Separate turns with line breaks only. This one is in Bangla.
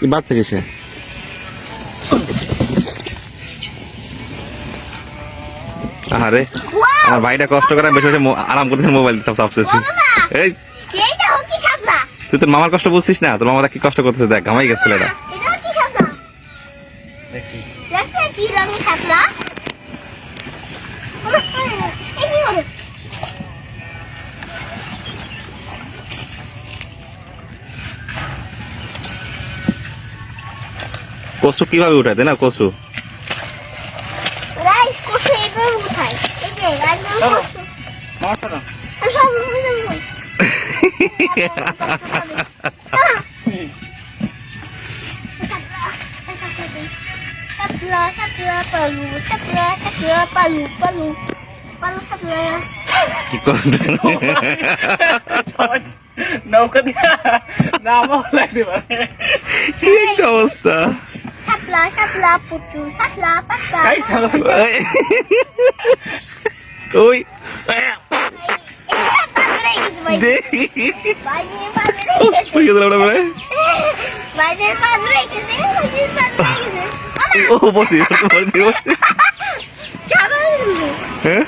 বাচ্চা কিসে? আরে আমার ভাইটা কষ্ট করে বসে বসে আরাম করতেছে, মোবাইল চাপতেছি। এই তুই তোর মামার কষ্ট বুঝছিস না? তোর মামা কি কষ্ট করতেছে দেখ, ঘামাই গেছে ছেলেটা। কচু কিভাবে উঠায় তাই না? কচু কি করবেন?
নৌকা দিয়া নামও লাগতে পারে।
কি অবস্থা? ওই ও বসি বসি বসি। হ্যাঁ